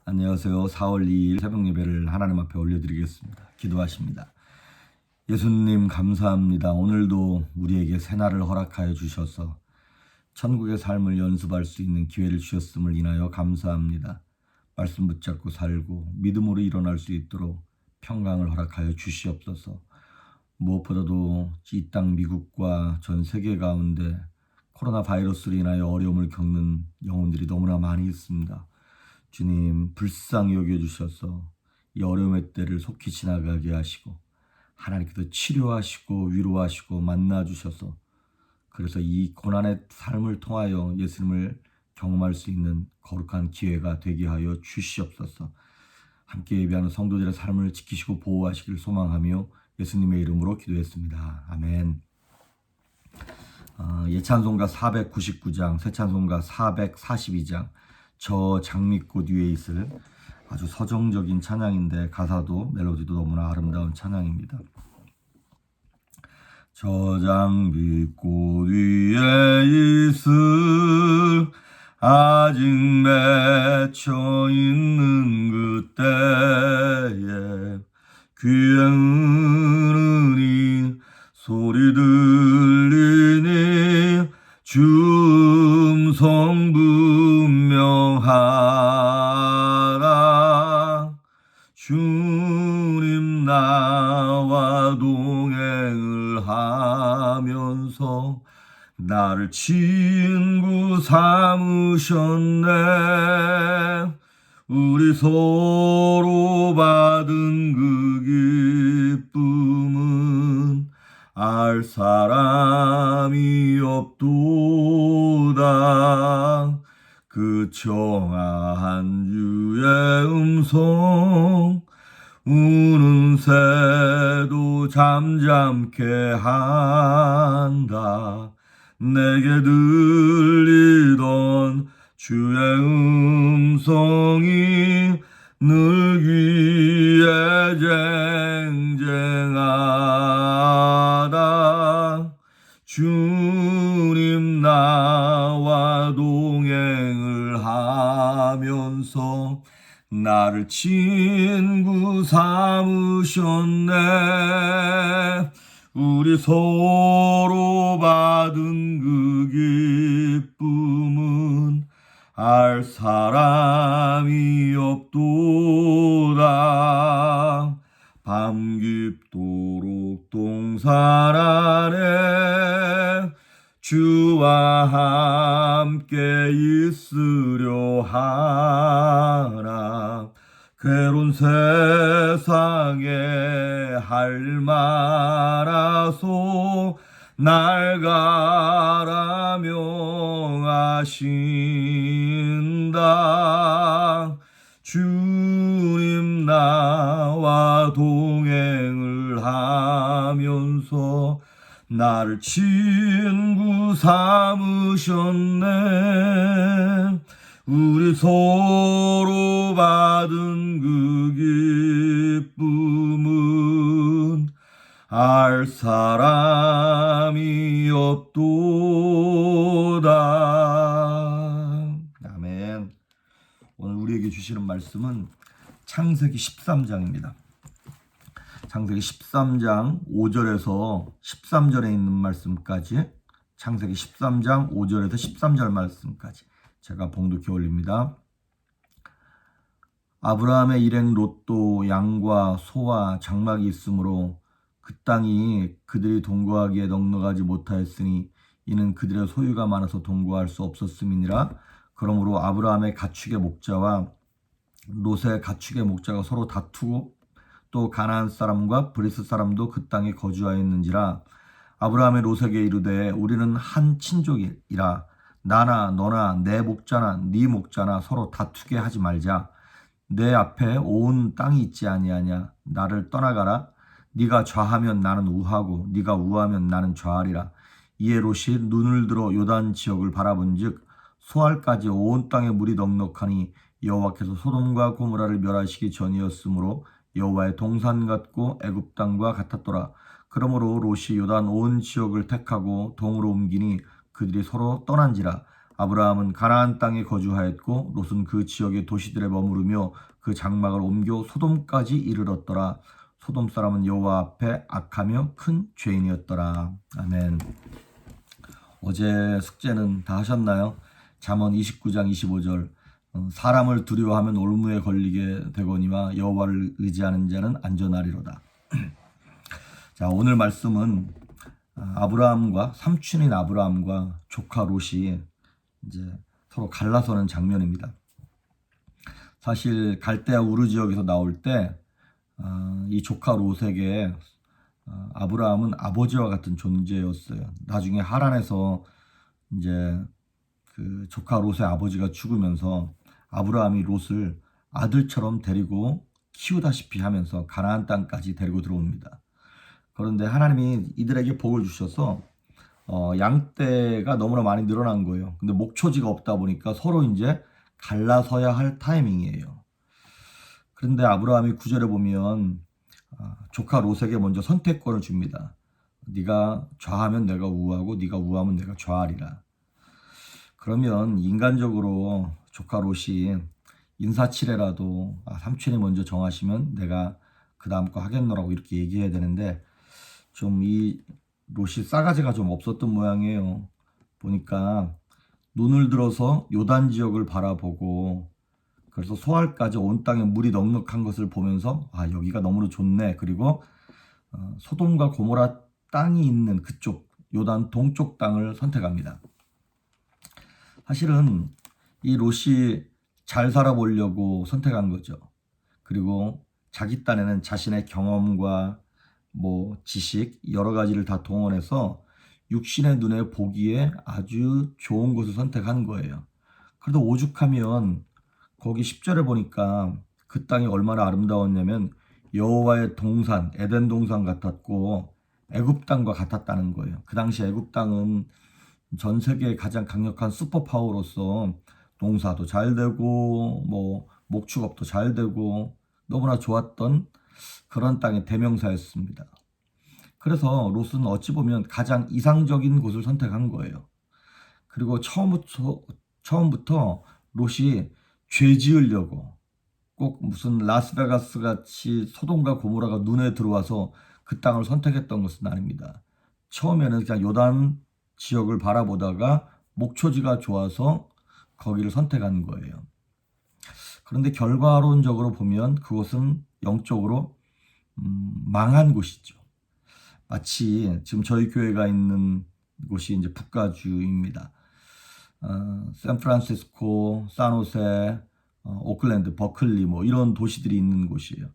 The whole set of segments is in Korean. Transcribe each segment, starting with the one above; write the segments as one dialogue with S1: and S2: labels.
S1: 안녕하세요. 4월 2일 새벽 예배를 하나님 앞에 올려드리겠습니다. 기도하십니다. 예수님 감사합니다. 오늘도 우리에게 새날을 허락하여 주셔서 천국의 삶을 연습할 수 있는 기회를 주셨음을 인하여 감사합니다. 말씀 붙잡고 살고 믿음으로 일어날 수 있도록 평강을 허락하여 주시옵소서. 무엇보다도 이 땅 미국과 전 세계 가운데 코로나 바이러스로 인하여 어려움을 겪는 영혼들이 너무나 많이 있습니다. 주님 불쌍히 여겨주셔서 이 어려움의 때를 속히 지나가게 하시고 하나님께서 치료하시고 위로하시고 만나주셔서 그래서 이 고난의 삶을 통하여 예수님을 경험할 수 있는 거룩한 기회가 되게 하여 주시옵소서. 함께 예배하는 성도들의 삶을 지키시고 보호하시길 소망하며 예수님의 이름으로 기도했습니다. 아멘. 예찬송가 499장, 새찬송가 442장, 저 장미꽃 위에 있을 아주 서정적인 찬양인데 가사도 멜로디도 너무나 아름다운 찬양입니다. 저 장미꽃 위에 있을 아직 맺혀 있는 그때에 귀에 은은히 소리 들리니 주 음성 분명하라. 주님 나와 동행을 하면서 나를 친구 삼으셨네. 우리 서로 받은 그 기쁨은 알 사람이 없도다. 그 청아한 주의 음성 우는 새도 잠잠케 한다. 내게 들리던 주의 음성이 늘 귀에 쟁쟁하다. 주님 나와 동행을 하면서 나를 친구 삼으셨네. 우리 서로 받은 그 기쁨은 알 사람이 없도다. 밤 깊도록 동산 안에 주와 함께 있으려 하나. 괴로운 세상에 할 말아서 날 가라 명하신다. 주님 나와 동행을 하면서 나를 친구 삼으셨네. 우리 서로 받은 그 기쁨은 알 사람이 없도다. 아멘. 오늘 우리에게 주시는 말씀은 창세기 13장입니다. 창세기 13장 5절에서 13절에 있는 말씀까지, 창세기 13장 5절에서 13절 말씀까지 제가 봉독해 올립니다. 아브라함의 일행 롯도 양과 소와 장막이 있으므로 그 땅이 그들이 동거하기에 넉넉하지 못하였으니 이는 그들의 소유가 많아서 동거할 수 없었음이니라. 그러므로 아브라함의 가축의 목자와 롯의 가축의 목자가 서로 다투고 또 가나안 사람과 브리스 사람도 그 땅에 거주하였는지라. 아브라함의 롯에게 이르되 우리는 한 친족이라. 나나 너나 내 목자나 네 목자나 서로 다투게 하지 말자. 내 앞에 온 땅이 있지 아니하냐. 나를 떠나가라. 네가 좌하면 나는 우하고 네가 우하면 나는 좌하리라. 이에 롯이 눈을 들어 요단 지역을 바라본즉 소알까지 온 땅에 물이 넉넉하니 여호와께서 소돔과 고모라를 멸하시기 전이었으므로 여호와의 동산 같고 애굽 땅과 같았더라. 그러므로 롯이 요단 온 지역을 택하고 동으로 옮기니 그들이 서로 떠난지라. 아브라함은 가나안 땅에 거주하였고 롯은 그 지역의 도시들에 머무르며 그 장막을 옮겨 소돔까지 이르렀더라. 소돔 사람은 여호와 앞에 악하며 큰 죄인이었더라. 아멘. 어제 숙제는 다 하셨나요? 잠언 29장 25절 사람을 두려워하면 올무에 걸리게 되거니와 여호와를 의지하는 자는 안전하리로다. 자, 오늘 말씀은 아브라함과 삼촌인 아브라함과 조카 롯이 이제 서로 갈라서는 장면입니다. 사실 갈대아 우르 지역에서 나올 때 이 조카 롯에게 아브라함은 아버지와 같은 존재였어요. 나중에 하란에서 이제 그 조카 롯의 아버지가 죽으면서 아브라함이 롯을 아들처럼 데리고 키우다시피 하면서 가나안 땅까지 데리고 들어옵니다. 그런데 하나님이 이들에게 복을 주셔서 양떼가 너무나 많이 늘어난 거예요. 근데 목초지가 없다 보니까 서로 이제 갈라서야 할 타이밍이에요. 그런데 아브라함이 9절에 보면 조카 롯에게 먼저 선택권을 줍니다. 네가 좌하면 내가 우하고 네가 우하면 내가 좌하리라. 그러면 인간적으로 조카 롯이 인사치레라도 삼촌이 먼저 정하시면 내가 그 다음 거 하겠노라고 이렇게 얘기해야 되는데 좀 이 롯이 싸가지가 좀 없었던 모양이에요. 보니까 눈을 들어서 요단 지역을 바라보고 그래서 소알까지 온 땅에 물이 넉넉한 것을 보면서 여기가 너무나 좋네. 그리고 소돔과 고모라 땅이 있는 그쪽 요단 동쪽 땅을 선택합니다. 사실은 이 롯이 잘 살아보려고 선택한 거죠. 그리고 자기 딴에는 자신의 경험과 지식 여러 가지를 다 동원해서 육신의 눈에 보기에 아주 좋은 곳을 선택한 거예요. 그래도 오죽하면 거기 10절에 보니까 그 땅이 얼마나 아름다웠냐면 여호와의 동산, 에덴 동산 같았고 애굽 땅과 같았다는 거예요. 그 당시 애굽 땅은 전 세계의 가장 강력한 슈퍼파워로서 농사도 잘 되고 목축업도 잘 되고 너무나 좋았던 그런 땅의 대명사였습니다. 그래서 롯은 어찌 보면 가장 이상적인 곳을 선택한 거예요. 그리고 처음부터 롯이 죄 지으려고 꼭 무슨 라스베가스 같이 소돔과 고모라가 눈에 들어와서 그 땅을 선택했던 것은 아닙니다. 처음에는 그냥 요단 지역을 바라보다가 목초지가 좋아서 거기를 선택한 거예요. 그런데 결과론적으로 보면 그것은 영적으로 망한 곳이죠. 마치 지금 저희 교회가 있는 곳이 이제 북가주입니다. 샌프란시스코, 산호세, 오클랜드, 버클리 이런 도시들이 있는 곳이에요.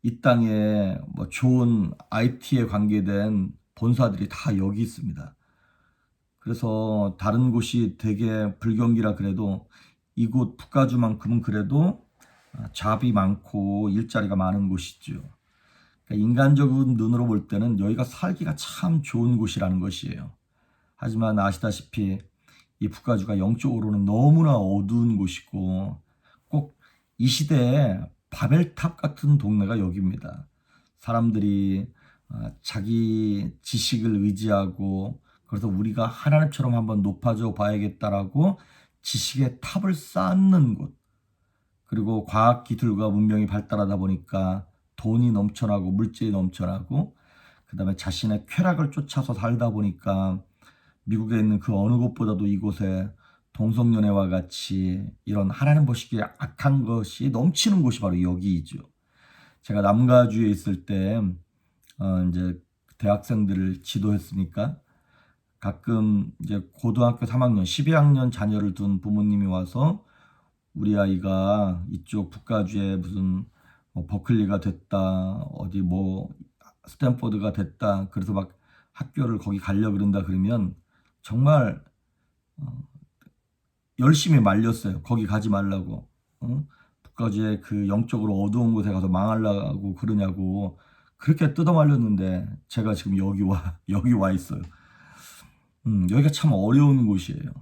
S1: 이 땅에 좋은 IT에 관계된 본사들이 다 여기 있습니다. 그래서 다른 곳이 되게 불경기라 그래도 이곳 북가주만큼은 그래도 잡이 많고 일자리가 많은 곳이죠. 그러니까 인간적인 눈으로 볼 때는 여기가 살기가 참 좋은 곳이라는 것이에요. 하지만 아시다시피 이 북가주가 영적으로는 너무나 어두운 곳이고 꼭 이 시대에 바벨탑 같은 동네가 여기입니다. 사람들이 자기 지식을 의지하고 그래서 우리가 하나님처럼 한번 높아져 봐야겠다라고 지식의 탑을 쌓는 곳. 그리고 과학 기술과 문명이 발달하다 보니까 돈이 넘쳐나고 물질이 넘쳐나고 그다음에 자신의 쾌락을 쫓아서 살다 보니까 미국에 있는 그 어느 곳보다도 이곳에 동성연애와 같이 이런 하나님 보시기에 악한 것이 넘치는 곳이 바로 여기이죠. 제가 남가주에 있을 때 이제 대학생들을 지도했으니까 가끔 이제 고등학교 3학년, 12학년 자녀를 둔 부모님이 와서 우리 아이가 이쪽 북가주에 무슨 버클리가 됐다, 어디 스탠포드가 됐다, 그래서 막 학교를 거기 가려고 그런다 그러면 정말 열심히 말렸어요. 거기 가지 말라고. 북가주에 그 영적으로 어두운 곳에 가서 망하려고 그러냐고 그렇게 뜯어 말렸는데 제가 지금 여기 와 있어요. 여기가 참 어려운 곳이에요.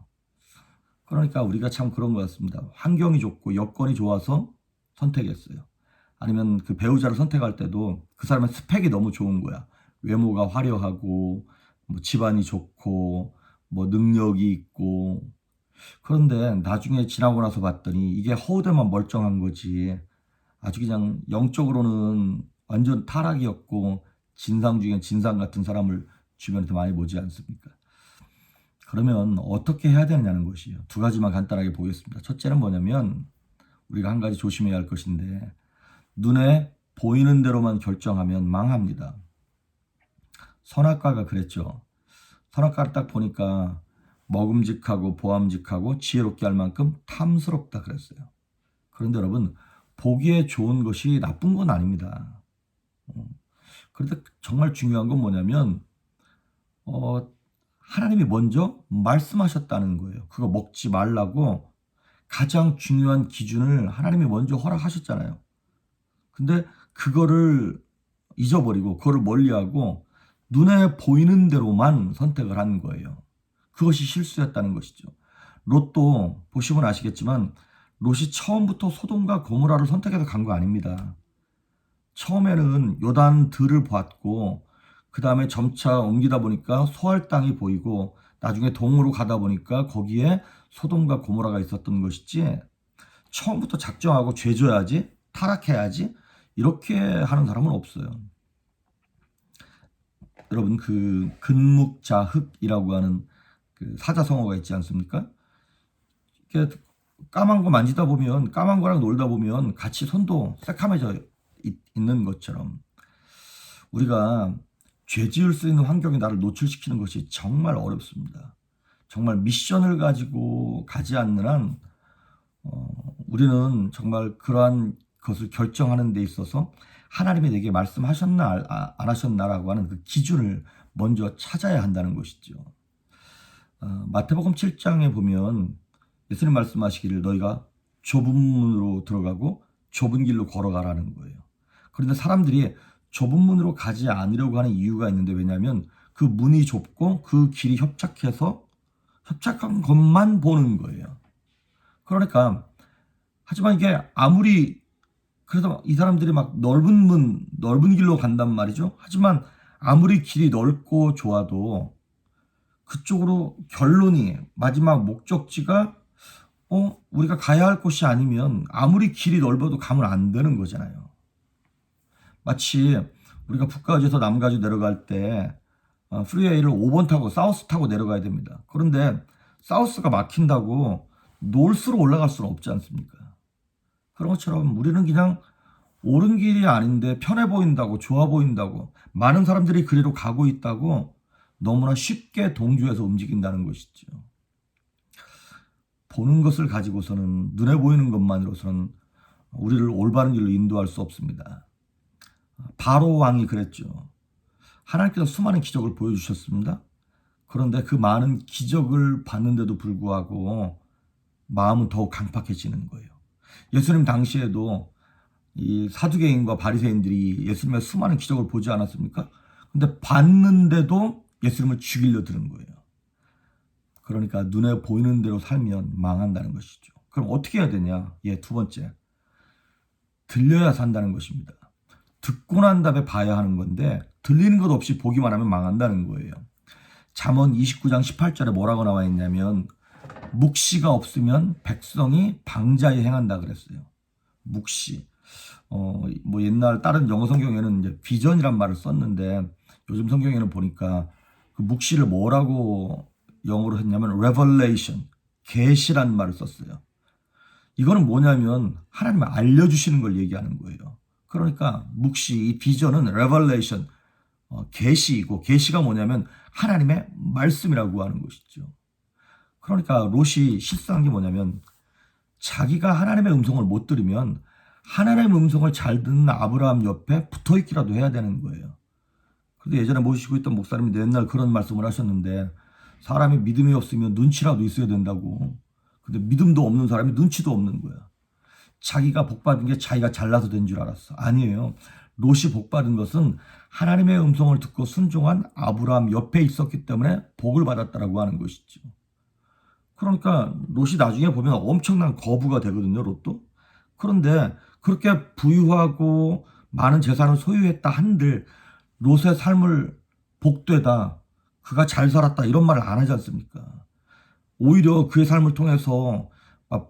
S1: 그러니까 우리가 참 그런 것 같습니다. 환경이 좋고 여건이 좋아서 선택했어요. 아니면 그 배우자를 선택할 때도 그 사람의 스펙이 너무 좋은 거야. 외모가 화려하고 집안이 좋고 능력이 있고 그런데 나중에 지나고 나서 봤더니 이게 허우대만 멀쩡한 거지. 아주 그냥 영적으로는 완전 타락이었고 진상 중에 진상 같은 사람을 주변에서 많이 보지 않습니까? 그러면 어떻게 해야 되느냐는 것이요. 두 가지만 간단하게 보겠습니다. 첫째는 뭐냐면 우리가 한 가지 조심해야 할 것인데 눈에 보이는 대로만 결정하면 망합니다. 선악과가 그랬죠. 선악과를 딱 보니까 먹음직하고 보암직하고 지혜롭게 할 만큼 탐스럽다 그랬어요. 그런데 여러분 보기에 좋은 것이 나쁜 건 아닙니다. 그런데 정말 중요한 건 뭐냐면 하나님이 먼저 말씀하셨다는 거예요. 그거 먹지 말라고 가장 중요한 기준을 하나님이 먼저 허락하셨잖아요. 근데 그거를 잊어버리고 그거를 멀리하고 눈에 보이는 대로만 선택을 한 거예요. 그것이 실수였다는 것이죠. 롯도 보시면 아시겠지만 롯이 처음부터 소돔과 고모라를 선택해서 간 거 아닙니다. 처음에는 요단 들을 봤고 그 다음에 점차 옮기다 보니까 소할 땅이 보이고 나중에 동으로 가다 보니까 거기에 소돔과 고모라가 있었던 것이지 처음부터 작정하고 죄져야지 타락해야지 이렇게 하는 사람은 없어요. 여러분 그 근묵자흑이라고 하는 그 사자성어가 있지 않습니까? 이렇게 까만 거 만지다 보면 까만 거랑 놀다 보면 같이 손도 새카매져 있는 것처럼 우리가 죄 지을 수 있는 환경에 나를 노출시키는 것이 정말 어렵습니다. 정말 미션을 가지고 가지 않는 한 우리는 정말 그러한 것을 결정하는 데 있어서 하나님이 내게 말씀하셨나 안 하셨나라고 하는 그 기준을 먼저 찾아야 한다는 것이죠. 마태복음 7장에 보면 예수님 말씀하시기를 너희가 좁은 문으로 들어가고 좁은 길로 걸어가라는 거예요. 그런데 사람들이 좁은 문으로 가지 않으려고 하는 이유가 있는데 왜냐하면 그 문이 좁고 그 길이 협착해서 협착한 것만 보는 거예요. 그러니까 하지만 이게 아무리 그래서 이 사람들이 막 넓은 길로 간단 말이죠. 하지만 아무리 길이 넓고 좋아도 그쪽으로 결론이 마지막 목적지가 우리가 가야 할 곳이 아니면 아무리 길이 넓어도 가면 안 되는 거잖아요. 마치 우리가 북가주에서 남가주 내려갈 때 프리웨이를 5번 타고 사우스 타고 내려가야 됩니다. 그런데 사우스가 막힌다고 놀스로 올라갈 수는 없지 않습니까? 그런 것처럼 우리는 그냥 옳은 길이 아닌데 편해 보인다고 좋아 보인다고 많은 사람들이 그리로 가고 있다고 너무나 쉽게 동조해서 움직인다는 것이죠. 보는 것을 가지고서는 눈에 보이는 것만으로서는 우리를 올바른 길로 인도할 수 없습니다. 바로 왕이 그랬죠. 하나님께서 수많은 기적을 보여주셨습니다. 그런데 그 많은 기적을 봤는데도 불구하고 마음은 더욱 강팍해지는 거예요. 예수님 당시에도 이 사두개인과 바리새인들이 예수님의 수많은 기적을 보지 않았습니까? 근데 봤는데도 예수님을 죽이려 드는 거예요. 그러니까 눈에 보이는 대로 살면 망한다는 것이죠. 그럼 어떻게 해야 되냐? 두 번째. 들려야 산다는 것입니다. 듣고 난 다음에 봐야 하는 건데 들리는 것 없이 보기만 하면 망한다는 거예요. 잠언 29장 18절에 뭐라고 나와 있냐면 묵시가 없으면 백성이 방자에 행한다 그랬어요. 묵시. 뭐 옛날 다른 영어 성경에는 이제 비전이란 말을 썼는데 요즘 성경에는 보니까 그 묵시를 뭐라고 영어로 했냐면 revelation, 계시란 말을 썼어요. 이거는 뭐냐면 하나님이 알려주시는 걸 얘기하는 거예요. 그러니까 묵시, 이 비전은 revelation, 계시이고 계시가 뭐냐면 하나님의 말씀이라고 하는 것이죠. 그러니까 롯이 실수한 게 뭐냐면 자기가 하나님의 음성을 못 들으면 하나님의 음성을 잘 듣는 아브라함 옆에 붙어있기라도 해야 되는 거예요. 그런데 예전에 모시고 있던 목사님이 옛날 그런 말씀을 하셨는데 사람이 믿음이 없으면 눈치라도 있어야 된다고. 근데 믿음도 없는 사람이 눈치도 없는 거야. 자기가 복받은 게 자기가 잘나서 된 줄 알았어. 아니에요. 롯이 복받은 것은 하나님의 음성을 듣고 순종한 아브라함 옆에 있었기 때문에 복을 받았다라고 하는 것이죠. 그러니까 롯이 나중에 보면 엄청난 거부가 되거든요. 롯도. 그런데 그렇게 부유하고 많은 재산을 소유했다 한들 롯의 삶을 복되다, 그가 잘 살았다 이런 말을 안 하지 않습니까? 오히려 그의 삶을 통해서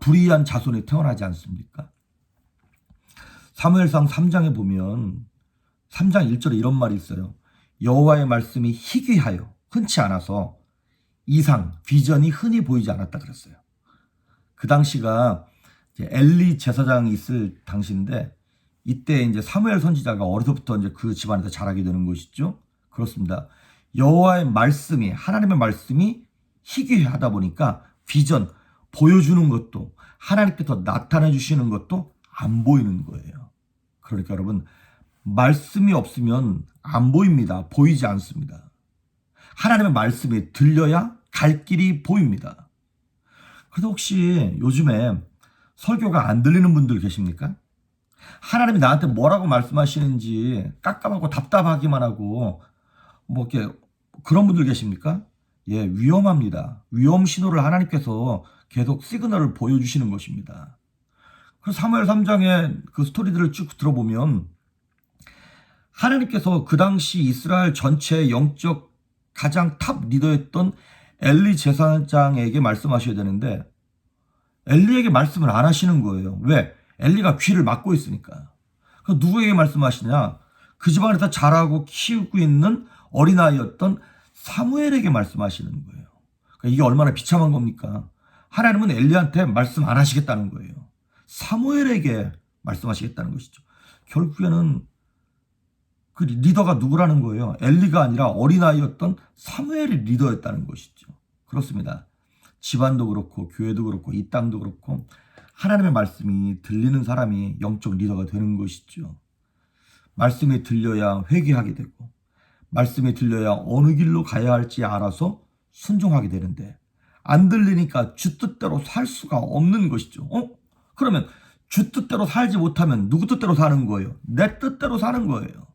S1: 불의한 자손이 태어나지 않습니까? 사무엘상 3장에 보면 3장 1절에 이런 말이 있어요. 여호와의 말씀이 희귀하여 흔치 않아서 이상, 비전이 흔히 보이지 않았다 그랬어요. 그 당시가 이제 엘리 제사장이 있을 당시인데 이때 이제 사무엘 선지자가 어려서부터 이제 그 집안에서 자라게 되는 것이죠. 그렇습니다. 여호와의 말씀이, 하나님의 말씀이 희귀하다 보니까 비전, 보여주는 것도, 하나님께서 나타내 주시는 것도 안 보이는 거예요. 그러니까 여러분, 말씀이 없으면 안 보입니다. 보이지 않습니다. 하나님의 말씀이 들려야 갈 길이 보입니다. 그래서 혹시 요즘에 설교가 안 들리는 분들 계십니까? 하나님이 나한테 뭐라고 말씀하시는지 깜깜하고 답답하기만 하고 뭐 이렇게 그런 분들 계십니까? 예, 위험합니다. 위험 신호를 하나님께서 계속 시그널을 보여주시는 것입니다. 그래서 사무엘 3장의 그 스토리들을 쭉 들어보면 하나님께서 그 당시 이스라엘 전체의 영적 가장 탑 리더였던 엘리 제사장에게 말씀하셔야 되는데 엘리에게 말씀을 안 하시는 거예요. 왜? 엘리가 귀를 막고 있으니까. 그럼 누구에게 말씀하시냐? 그 집안에서 자라고 키우고 있는 어린아이였던 사무엘에게 말씀하시는 거예요. 그러니까 이게 얼마나 비참한 겁니까? 하나님은 엘리한테 말씀 안 하시겠다는 거예요. 사무엘에게 말씀하시겠다는 것이죠. 결국에는 그 리더가 누구라는 거예요? 엘리가 아니라 어린아이였던 사무엘이 리더였다는 것이죠. 그렇습니다. 집안도 그렇고 교회도 그렇고 이 땅도 그렇고 하나님의 말씀이 들리는 사람이 영적 리더가 되는 것이죠. 말씀이 들려야 회개하게 되고 말씀이 들려야 어느 길로 가야 할지 알아서 순종하게 되는데 안 들리니까 주 뜻대로 살 수가 없는 것이죠. 그러면 주 뜻대로 살지 못하면 누구 뜻대로 사는 거예요? 내 뜻대로 사는 거예요.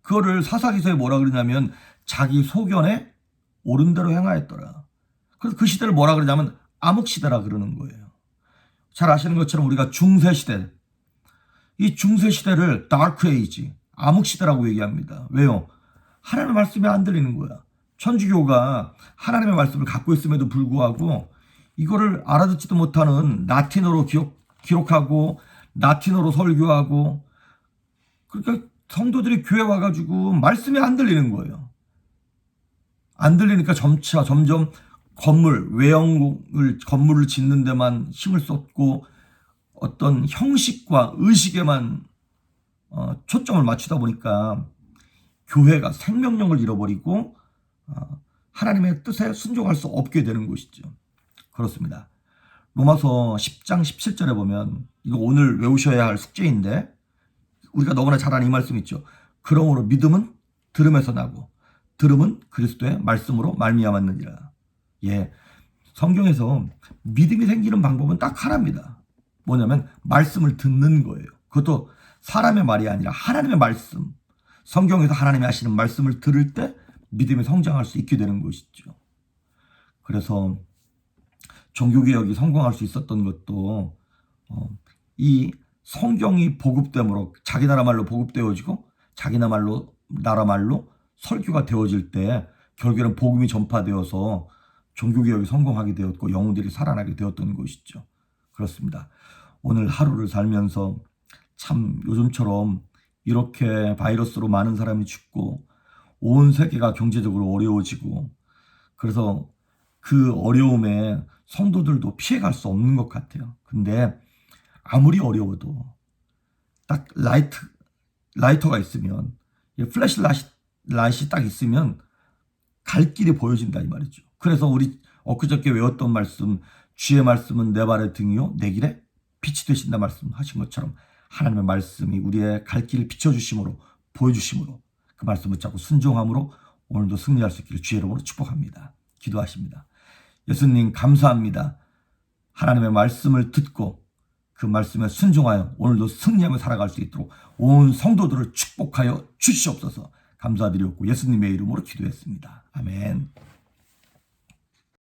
S1: 그거를 사사기서에 뭐라 그러냐면 자기 소견에 옳은 대로 행하였더라. 그래서 그 시대를 뭐라 그러냐면 암흑시대라 그러는 거예요. 잘 아시는 것처럼 우리가 중세시대, 이 중세시대를 다크 에이지, 암흑시대라고 얘기합니다. 왜요? 하나님의 말씀이 안 들리는 거야. 천주교가 하나님의 말씀을 갖고 있음에도 불구하고 이거를 알아듣지도 못하는 라틴어로 기록하고 라틴어로 설교하고 그러니까 성도들이 교회 와가지고 말씀이 안 들리는 거예요. 안 들리니까 점점 건물을 짓는 데만 힘을 쏟고 어떤 형식과 의식에만 초점을 맞추다 보니까 교회가 생명력을 잃어버리고 하나님의 뜻에 순종할 수 없게 되는 것이죠. 그렇습니다. 로마서 10장 17절에 보면 이거 오늘 외우셔야 할 숙제인데 우리가 너무나 잘 아는 이 말씀 있죠. 그러므로 믿음은 들음에서 나고 들음은 그리스도의 말씀으로 말미암았느니라. 예, 성경에서 믿음이 생기는 방법은 딱 하나입니다. 뭐냐면 말씀을 듣는 거예요. 그것도 사람의 말이 아니라 하나님의 말씀. 성경에서 하나님이 하시는 말씀을 들을 때 믿음이 성장할 수 있게 되는 것이죠. 그래서 종교개혁이 성공할 수 있었던 것도 이 성경이 보급됨으로 자기 나라 말로 보급되어지고 자기 나라 말로 설교가 되어질 때 결국에는 복음이 전파되어서 종교개혁이 성공하게 되었고 영혼들이 살아나게 되었던 것이죠. 그렇습니다. 오늘 하루를 살면서 참 요즘처럼 이렇게 바이러스로 많은 사람이 죽고 온 세계가 경제적으로 어려워지고 그래서 그 어려움에 성도들도 피해갈 수 없는 것 같아요. 근데 아무리 어려워도 딱 라이터가 있으면 플래시라이트이 딱 있으면 갈 길이 보여진다 이 말이죠. 그래서 우리 엊그저께 외웠던 말씀 주의 말씀은 내 발의 등이요 내 길에 빛이 되신다 말씀하신 것처럼 하나님의 말씀이 우리의 갈 길을 비춰주심으로 보여주심으로 그 말씀 붙잡고 순종함으로 오늘도 승리할 수 있기를 주의 이름으로 축복합니다. 기도하십니다. 예수님 감사합니다. 하나님의 말씀을 듣고 그 말씀에 순종하여 오늘도 승리하며 살아갈 수 있도록 온 성도들을 축복하여 주시옵소서. 감사드리옵고 예수님의 이름으로 기도했습니다. 아멘.